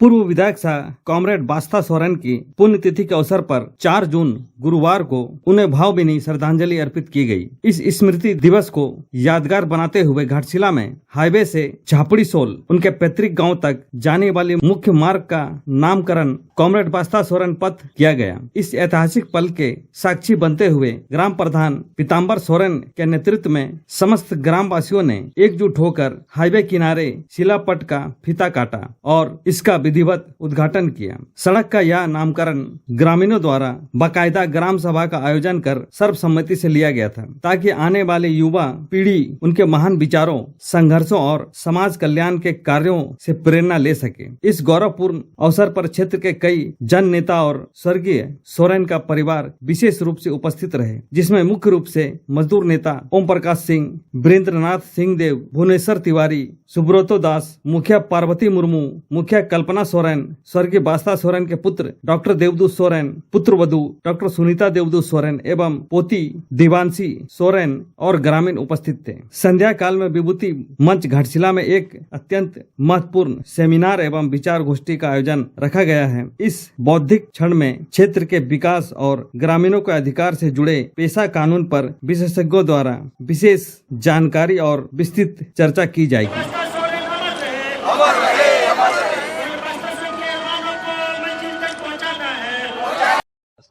पूर्व विधायक सह कॉमरेड बास्ता सोरेन की पुण्यतिथि के अवसर पर 4 जून गुरुवार को उन्हें भावभीनी श्रद्धांजलि अर्पित की गई। इस स्मृति दिवस को यादगार बनाते हुए घाटशिला में हाईवे से झापड़ी सोल उनके पैतृक गांव तक जाने वाली मुख्य मार्ग का नामकरण कॉमरेड बास्ता सोरेन पथ किया गया। इस ऐतिहासिक पल के साक्षी बनते हुए ग्राम प्रधान पीताम्बर सोरेन के नेतृत्व में समस्त ग्रामवासियों ने एकजुट होकर हाईवे किनारे शिलापट का फीता काटा और इसका विधिवत उद्घाटन किया। सड़क का यह नामकरण ग्रामीणों द्वारा बाकायदा ग्राम सभा का आयोजन कर सर्वसम्मति से लिया गया था, ताकि आने वाले युवा पीढ़ी उनके महान विचारों, संघर्षों और समाज कल्याण के कार्यों से प्रेरणा ले सके। इस गौरवपूर्ण अवसर पर क्षेत्र के कई जन नेता और स्वर्गीय सोरेन का परिवार विशेष रूप से उपस्थित रहे, जिसमें मुख्य रूप से मजदूर नेता ओम प्रकाश सिंह, वीरेंद्रनाथ सिंह देव, भुवनेश्वर तिवारी, सुब्रतो दास, मुखिया पार्वती मुर्मू, मुखिया कल्पना सोरेन, स्वर्गीय बास्ता सोरेन के पुत्र डॉक्टर देवदूत सोरेन, पुत्र वधु डॉक्टर सुनीता देवदूत सोरेन एवं पोती दिवांशी सोरेन और ग्रामीण उपस्थित थे। संध्या काल में विभूति मंच घाटशिला में एक अत्यंत महत्वपूर्ण सेमिनार एवं विचार गोष्ठी का आयोजन रखा गया है। इस बौद्धिक क्षण में क्षेत्र के विकास और ग्रामीणों के अधिकार से जुड़े पेशा कानून पर विशेषज्ञों द्वारा विशेष जानकारी और विस्तृत चर्चा की जाएगी।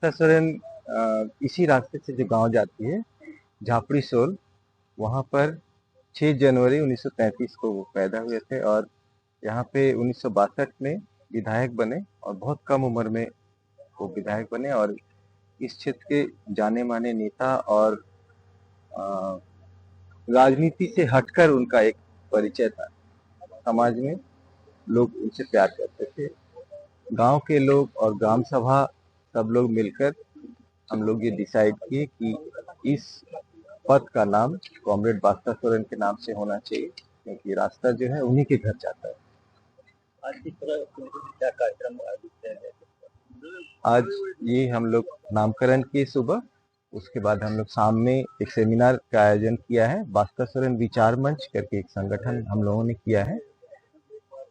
बास्ता सोरेन इसी रास्ते से जो गांव जाती है झापड़ी सोल, वहां पर 6 जनवरी 1933 को वो पैदा हुए थे और यहाँ पे 1962 में विधायक बने और बहुत कम उम्र में वो विधायक बने और इस क्षेत्र के जाने माने नेता और राजनीति से हटकर उनका एक परिचय था। समाज में लोग उनसे प्यार करते थे। गांव के लोग और ग्राम सभा सब लोग मिलकर हम लोग ये डिसाइड किए कि इस पथ का नाम कॉमरेड बास्ता सोरेन के नाम से होना चाहिए, क्योंकि रास्ता जो है उन्हीं के घर जाता है। आज किस तरह क्या कार्यक्रम आज ये हम लोग नामकरण किए सुबह, उसके बाद हम लोग शाम में एक सेमिनार का आयोजन किया है। बास्ता सोरेन विचार मंच करके एक संगठन हम लोगों ने किया है,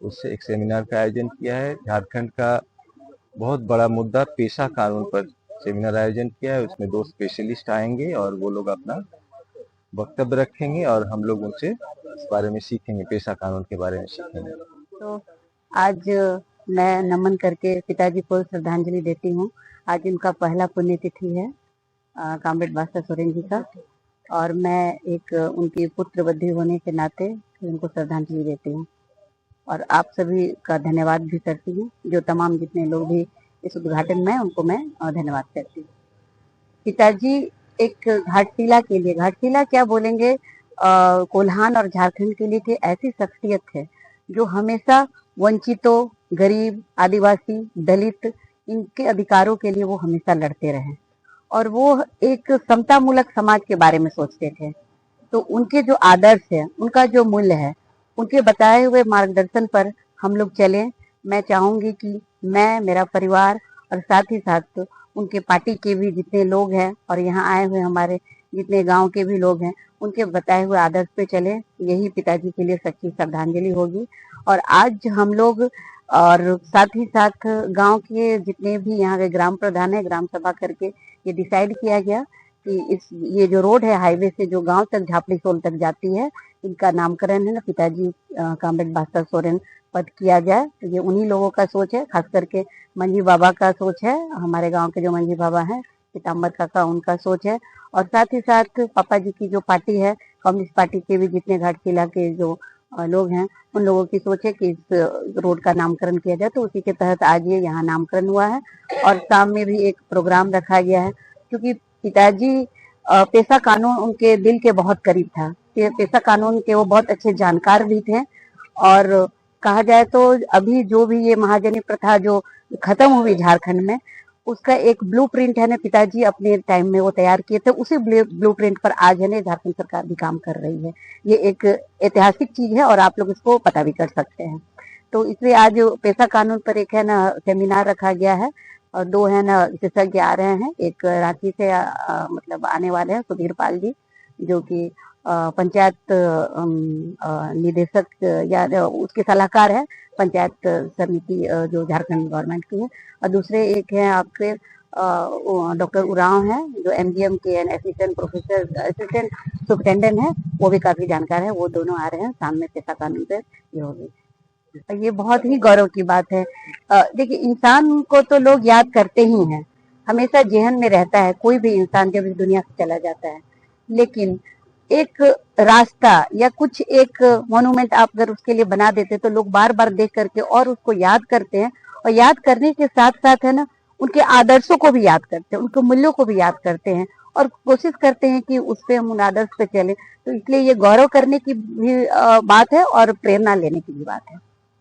उससे एक सेमिनार का आयोजन किया है। झारखंड का बहुत बड़ा मुद्दा पेशा कानून पर सेमिनार आयोजन किया है। उसमें 2 स्पेशलिस्ट आएंगे और वो लोग अपना वक्तव्य रखेंगे और हम लोग उनसे इस बारे में सीखेंगे, पेशा कानून के बारे में सीखेंगे। तो आज मैं नमन करके पिताजी को श्रद्धांजलि देती हूँ। आज इनका पहला पुण्यतिथि है कॉमरेड बास्ता सोरेन जी का, और मैं एक उनकी पुत्रवधू होने के नाते उनको श्रद्धांजलि देती हूँ और आप सभी का धन्यवाद भी करती हूँ। जो तमाम जितने लोग भी इस उद्घाटन में, उनको मैं धन्यवाद करती हूँ। पिताजी एक घाटशिला के लिए, घाटशिला क्या बोलेंगे, कोल्हान और झारखंड के लिए कि ऐसी शख्सियत है जो हमेशा वंचितों, गरीब, आदिवासी, दलित, इनके अधिकारों के लिए वो हमेशा लड़ते रहे और वो एक समतामूलक समाज के बारे में सोचते थे। तो उनके जो आदर्श है, उनका जो मूल्य है, उनके बताए हुए मार्गदर्शन पर हम लोग चलें। मैं चाहूंगी कि मैं, मेरा परिवार और साथ ही साथ उनके पार्टी के भी जितने लोग हैं और यहाँ आए हुए हमारे जितने गांव के भी लोग हैं, उनके बताए हुए आदर्श पे चलें। यही पिताजी के लिए सच्ची श्रद्धांजलि होगी। और आज हम लोग और साथ ही साथ गांव के जितने भी यहाँ के ग्राम प्रधान है, ग्राम सभा करके ये डिसाइड किया गया कि ये जो रोड है हाईवे से जो गांव तक झापड़ी सोल तक जाती है, इनका नामकरण है ना पिताजी कॉमरेड बास्ता सोरेन पद किया जाए। तो ये उन्हीं लोगों का सोच है, खास करके मंझी बाबा का सोच है। हमारे गांव के जो मंझी बाबा हैं, पीताम्बर काका, उनका सोच है। और साथ ही साथ पापा जी की जो पार्टी है, कम्युनिस्ट पार्टी के भी जितने घाटशिला के जो लोग हैं, उन लोगों की सोच है कि इस रोड का नामकरण किया जाए। तो उसी के तहत आज ये यहाँ नामकरण हुआ है और शाम में भी एक प्रोग्राम रखा गया है, क्योंकि पिताजी पेशा कानून उनके दिल के बहुत करीब था। पेशा कानून के वो बहुत अच्छे जानकार भी थे और कहा जाए तो अभी जो भी ये महाजनी प्रथा जो खत्म हुई झारखंड में, उसका एक ब्लूप्रिंट है ना पिताजी अपने टाइम में वो तैयार किए थे। उसी ब्लूप्रिंट पर आज है ना झारखंड सरकार भी काम कर रही है। ये एक ऐतिहासिक चीज है और आप लोग इसको पता भी कर सकते हैं। तो इसलिए आज पेशा कानून पर एक है ना सेमिनार रखा गया है और 2 है ना विशेषज्ञ आ रहे हैं। एक रांची से मतलब आने वाले हैं सुधीर पाल जी, जो कि पंचायत निदेशक या उसके सलाहकार है पंचायत समिति जो झारखंड गवर्नमेंट की है, और दूसरे एक है आपके डॉक्टर उरांव है जो एमजीएम के असिस्टेंट सुपरिटेंडेंट है, वो भी काफी जानकार है। वो दोनों आ रहे हैं सामने पेशा कानून पे ये होगी। ये बहुत ही गौरव की बात है। देखिए, इंसान को तो लोग याद करते ही हैं, हमेशा जेहन में रहता है कोई भी इंसान जब इस दुनिया से चला जाता है, लेकिन एक रास्ता या कुछ एक मॉन्यूमेंट आप अगर उसके लिए बना देते तो लोग बार बार देख करके और उसको याद करते हैं, और याद करने के साथ साथ है ना, उनके आदर्शों को भी याद करते हैं, उनके मूल्यों को भी याद करते हैं और कोशिश करते हैं कि उस पे हम उन आदर्श पे चले। तो इसलिए ये गौरव करने की भी बात है और प्रेरणा लेने की भी बात है।